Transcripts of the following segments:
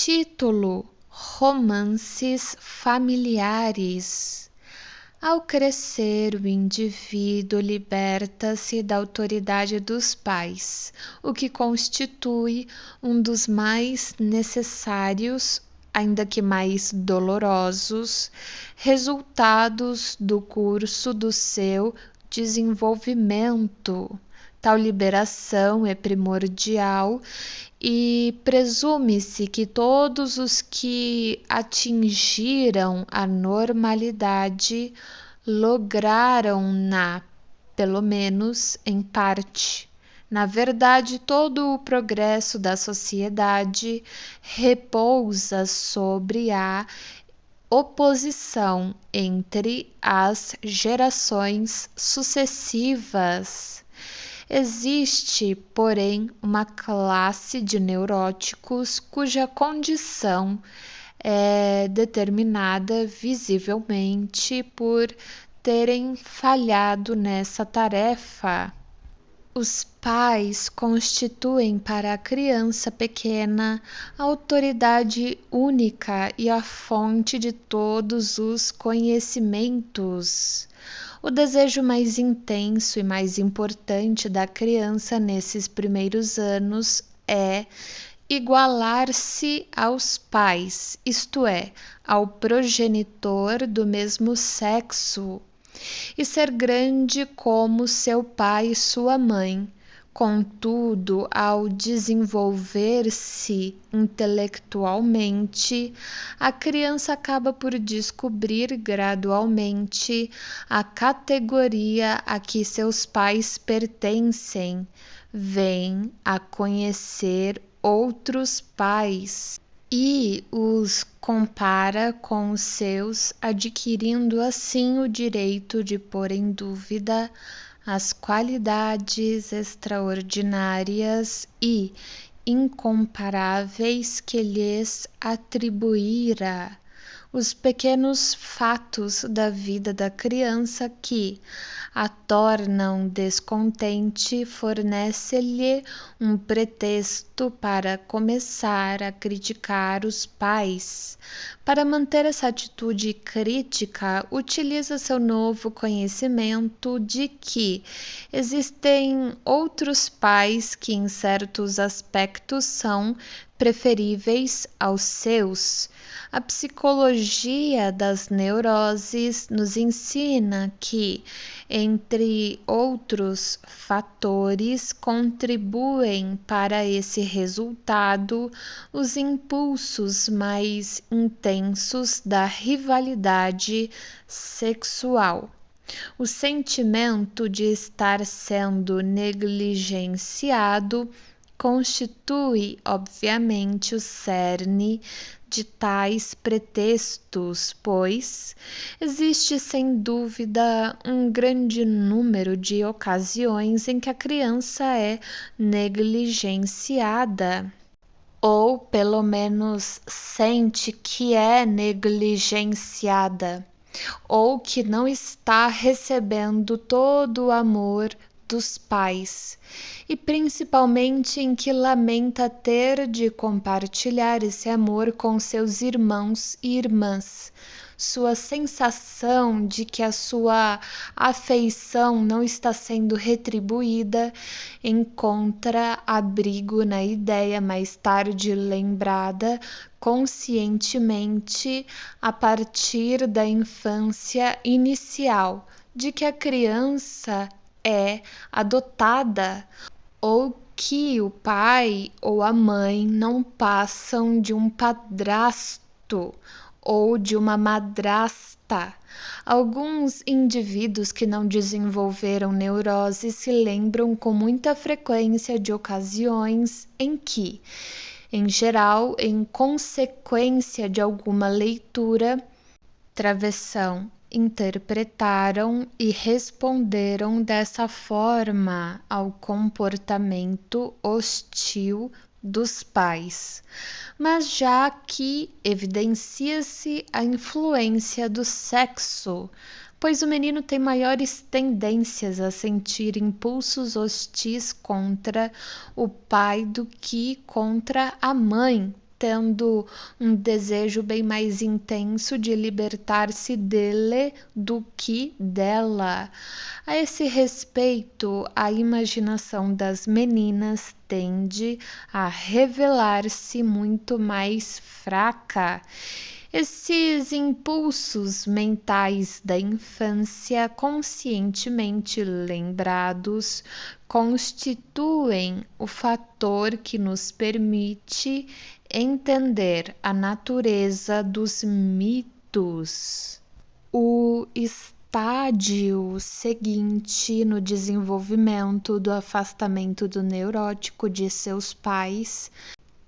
Título: Romances familiares. Ao crescer, o indivíduo liberta-se da autoridade dos pais, o que constitui um dos mais necessários, ainda que mais dolorosos, resultados do curso do seu desenvolvimento. Tal liberação é primordial e presume-se que todos os que atingiram a normalidade lograram-na, pelo menos em parte. Na verdade, todo o progresso da sociedade repousa sobre a oposição entre as gerações sucessivas. Existe, porém, uma classe de neuróticos cuja condição é determinada visivelmente por terem falhado nessa tarefa. Os pais constituem para a criança pequena a autoridade única e a fonte de todos os conhecimentos. O desejo mais intenso e mais importante da criança nesses primeiros anos é igualar-se aos pais, isto é, ao progenitor do mesmo sexo, e ser grande como seu pai e sua mãe. Contudo, ao desenvolver-se intelectualmente, a criança acaba por descobrir gradualmente a categoria a que seus pais pertencem, vem a conhecer outros pais e os compara com os seus, adquirindo assim o direito de pôr em dúvida as qualidades extraordinárias e incomparáveis que lhes atribuíra. Os pequenos fatos da vida da criança que a tornam descontente fornece-lhe um pretexto para começar a criticar os pais. Para manter essa atitude crítica, utiliza seu novo conhecimento de que existem outros pais que em certos aspectos são preferíveis aos seus. A psicologia das neuroses nos ensina que, entre outros fatores, contribuem para esse resultado os impulsos mais intensos da rivalidade sexual. O sentimento de estar sendo negligenciado constitui, obviamente, o cerne de tais pretextos, pois existe sem dúvida um grande número de ocasiões em que a criança é negligenciada, ou pelo menos sente que é negligenciada, ou que não está recebendo todo o amor dos pais, e principalmente em que lamenta ter de compartilhar esse amor com seus irmãos e irmãs. Sua sensação de que a sua afeição não está sendo retribuída encontra abrigo na ideia mais tarde lembrada conscientemente a partir da infância inicial, de que a criança é adotada ou que o pai ou a mãe não passam de um padrasto ou de uma madrasta. Alguns indivíduos que não desenvolveram neurose se lembram com muita frequência de ocasiões em que, em geral, em consequência de alguma leitura, travessão, interpretaram e responderam dessa forma ao comportamento hostil dos pais, mas já que evidencia-se a influência do sexo, pois o menino tem maiores tendências a sentir impulsos hostis contra o pai do que contra a mãe. tendo um desejo bem mais intenso de libertar-se dele do que dela. A esse respeito, a imaginação das meninas tende a revelar-se muito mais fraca. Esses impulsos mentais da infância, conscientemente lembrados, constituem o fator que nos permite entender a natureza dos mitos. O estágio seguinte no desenvolvimento do afastamento do neurótico de seus pais,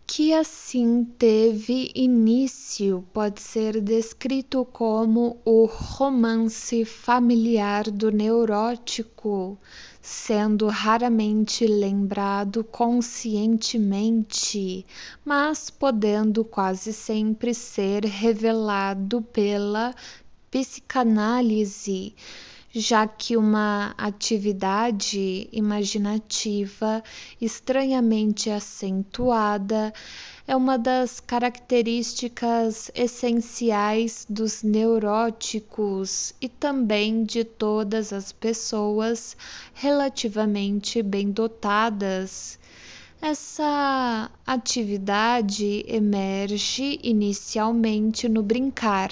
que assim teve início, pode ser descrito como o romance familiar do neurótico, sendo raramente lembrado conscientemente, mas podendo quase sempre ser revelado pela psicanálise, já que uma atividade imaginativa estranhamente acentuada é uma das características essenciais dos neuróticos e também de todas as pessoas relativamente bem dotadas. Essa atividade emerge inicialmente no brincar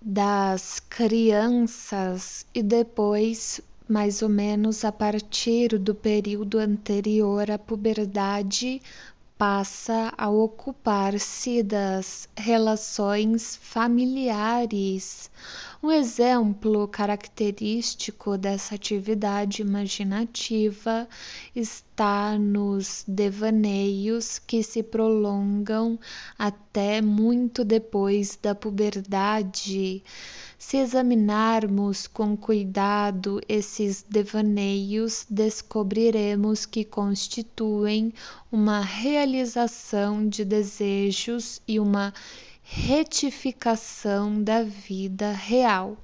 das crianças e depois, mais ou menos a partir do período anterior à puberdade, passa a ocupar-se das relações familiares. Um exemplo característico dessa atividade imaginativa está nos devaneios que se prolongam até muito depois da puberdade. Se examinarmos com cuidado esses devaneios, descobriremos que constituem uma realização de desejos e uma retificação da vida real.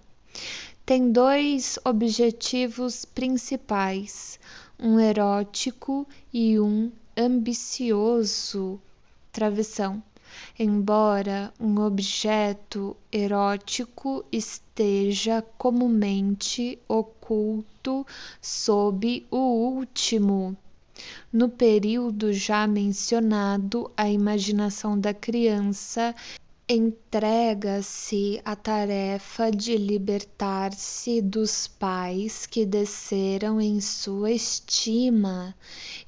Tem dois objetivos principais, um erótico e um ambicioso. Travessão. Embora um objeto erótico esteja comumente oculto sob o último. No período já mencionado, a imaginação da criança entrega-se à tarefa de libertar-se dos pais que desceram em sua estima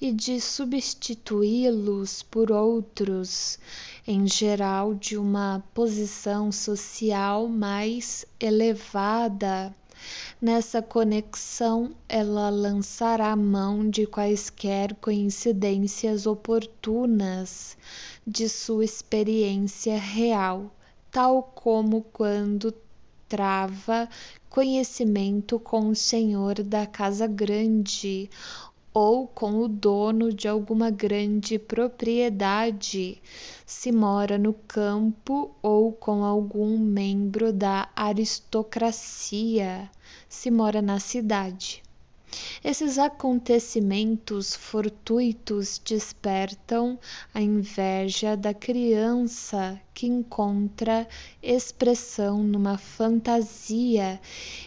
e de substituí-los por outros, em geral de uma posição social mais elevada. Nessa conexão, ela lançará mão de quaisquer coincidências oportunas de sua experiência real, tal como quando trava conhecimento com o senhor da casa grande ou com o dono de alguma grande propriedade, se mora no campo, ou com algum membro da aristocracia, se mora na cidade. Esses acontecimentos fortuitos despertam a inveja da criança, que encontra expressão numa fantasia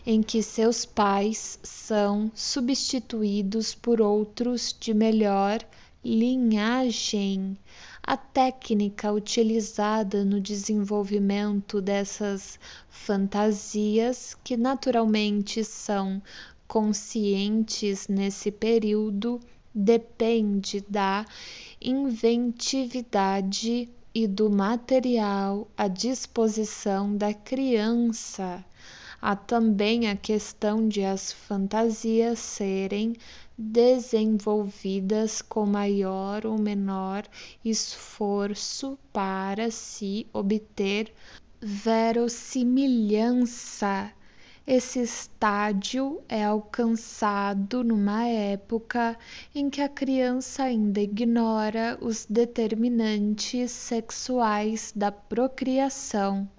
em que seus pais são substituídos por outros de melhor linhagem. A técnica utilizada no desenvolvimento dessas fantasias, que naturalmente são conscientes nesse período, depende da inventividade e do material à disposição da criança. Há também a questão de as fantasias serem desenvolvidas com maior ou menor esforço para se obter verossimilhança. Esse estágio é alcançado numa época em que a criança ainda ignora os determinantes sexuais da procriação.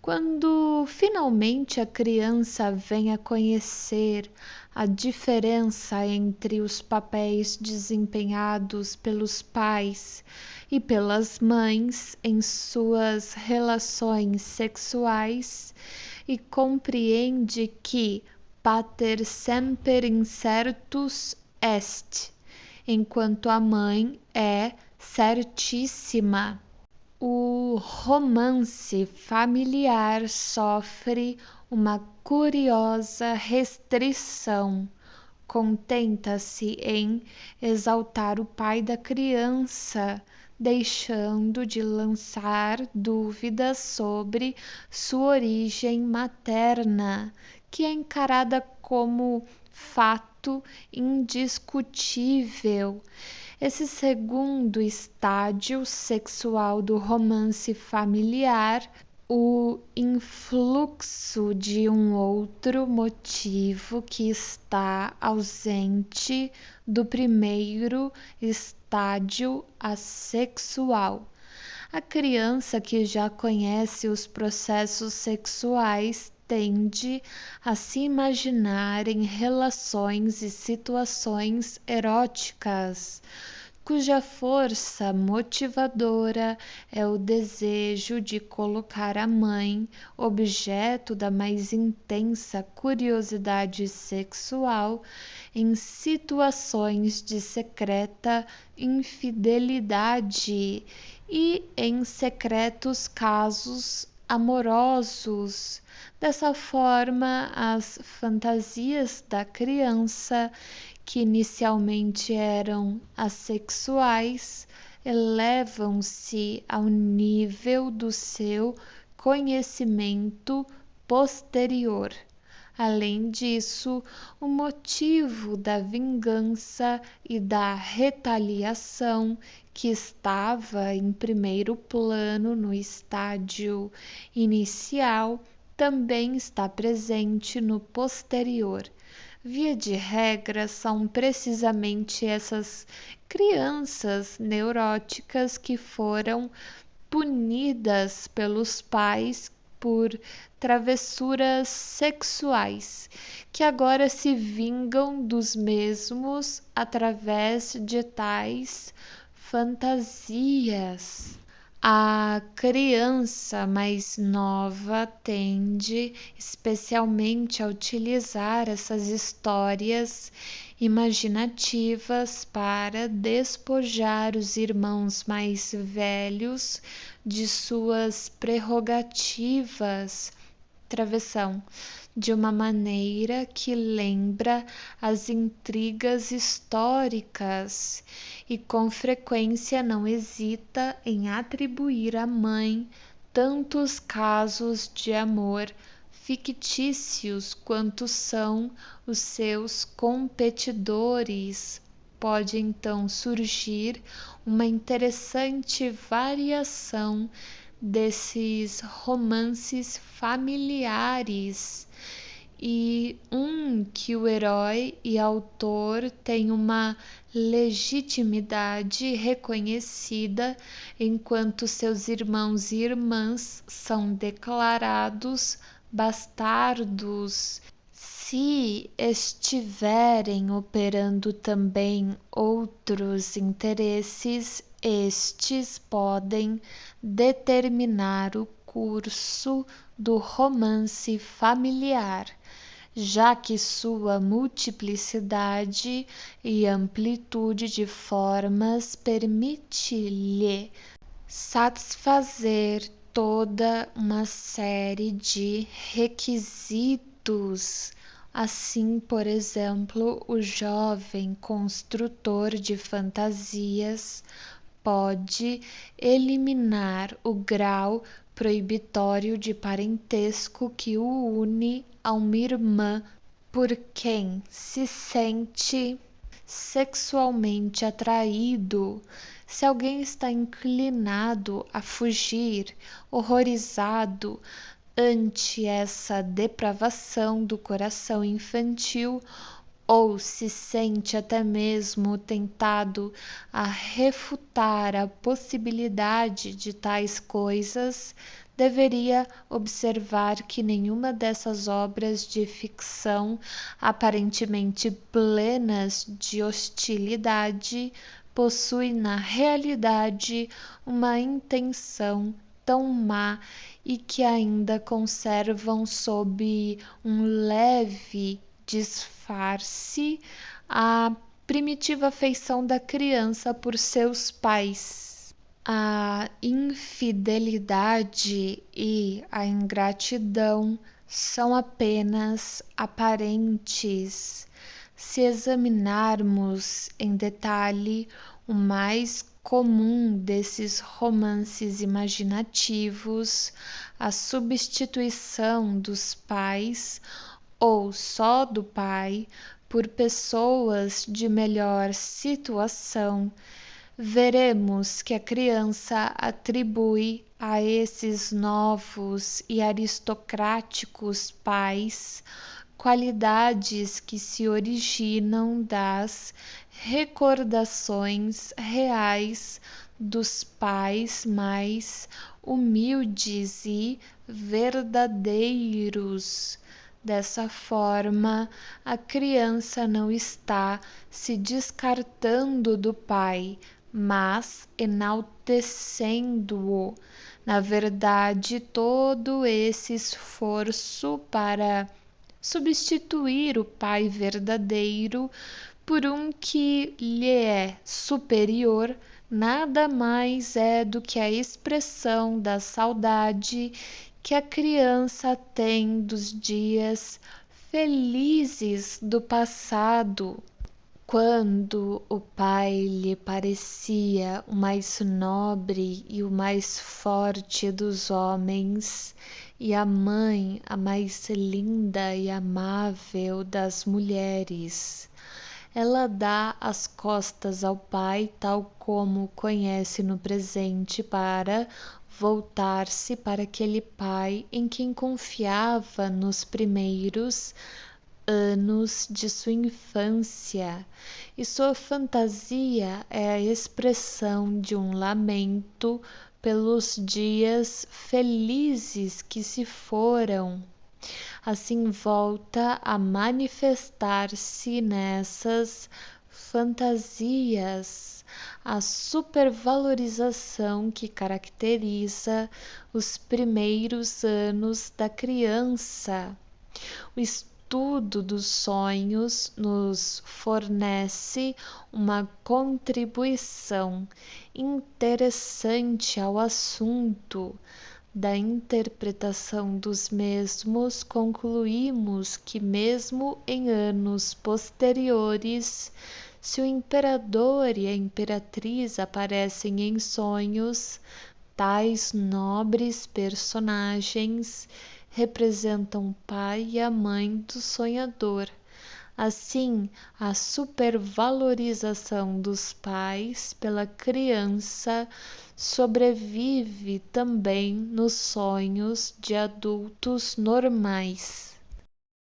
Quando finalmente a criança vem a conhecer a diferença entre os papéis desempenhados pelos pais e pelas mães em suas relações sexuais e compreende que pater semper incertus est, enquanto a mãe é certíssima. O romance familiar sofre uma curiosa restrição. Contenta-se em exaltar o pai da criança, deixando de lançar dúvidas sobre sua origem materna, que é encarada como fato indiscutível. Esse segundo estágio sexual do romance familiar, o influxo de um outro motivo que está ausente do primeiro estágio assexual. A criança que já conhece os processos sexuais tende a se imaginar em relações e situações eróticas, cuja força motivadora é o desejo de colocar a mãe, objeto da mais intensa curiosidade sexual, em situações de secreta infidelidade e em secretos casos amorosos. Dessa forma, as fantasias da criança, que inicialmente eram assexuais, elevam-se ao nível do seu conhecimento posterior. Além disso, o motivo da vingança e da retaliação, que estava em primeiro plano no estágio inicial, também está presente no posterior. Via de regra, são precisamente essas crianças neuróticas que foram punidas pelos pais por travessuras sexuais, que agora se vingam dos mesmos através de tais fantasias. A criança mais nova tende especialmente a utilizar essas histórias imaginativas para despojar os irmãos mais velhos de suas prerrogativas. Travessão, de uma maneira que lembra as intrigas históricas e com frequência não hesita em atribuir à mãe tantos casos de amor fictícios quanto são os seus competidores. Pode então surgir uma interessante variação desses romances familiares, e que o herói e autor tem uma legitimidade reconhecida, enquanto seus irmãos e irmãs são declarados bastardos. Se estiverem operando também outros interesses, estes podem determinar o curso do romance familiar, já que sua multiplicidade e amplitude de formas permite-lhe satisfazer toda uma série de requisitos. Assim, por exemplo, o jovem construtor de fantasias pode eliminar o grau proibitório de parentesco que o une a uma irmã por quem se sente sexualmente atraído. Se alguém está inclinado a fugir, horrorizado ante essa depravação do coração infantil, ou se sente até mesmo tentado a refutar a possibilidade de tais coisas, deveria observar que nenhuma dessas obras de ficção, aparentemente plenas de hostilidade, possui na realidade uma intenção tão má e que ainda conservam sob um leve disfarce a primitiva afeição da criança por seus pais. A infidelidade e a ingratidão são apenas aparentes. Se examinarmos em detalhe o mais comum desses romances imaginativos, a substituição dos pais ou só do pai por pessoas de melhor situação, veremos que a criança atribui a esses novos e aristocráticos pais qualidades que se originam das recordações reais dos pais mais humildes e verdadeiros. Dessa forma, a criança não está se descartando do pai, mas enaltecendo-o. Na verdade, todo esse esforço para substituir o pai verdadeiro por um que lhe é superior nada mais é do que a expressão da saudade que a criança tem dos dias felizes do passado, quando o pai lhe parecia o mais nobre e o mais forte dos homens, e a mãe a mais linda e amável das mulheres. Ela dá as costas ao pai tal como o conhece no presente para voltar-se para aquele pai em quem confiava nos primeiros anos de sua infância, e sua fantasia é a expressão de um lamento pelos dias felizes que se foram. Assim volta a manifestar-se nessas fantasias a supervalorização que caracteriza os primeiros anos da criança. O estudo dos sonhos nos fornece uma contribuição interessante ao assunto. Da interpretação dos mesmos, concluímos que, mesmo em anos posteriores, se o imperador e a imperatriz aparecem em sonhos, tais nobres personagens representam o pai e a mãe do sonhador. Assim, a supervalorização dos pais pela criança sobrevive também nos sonhos de adultos normais.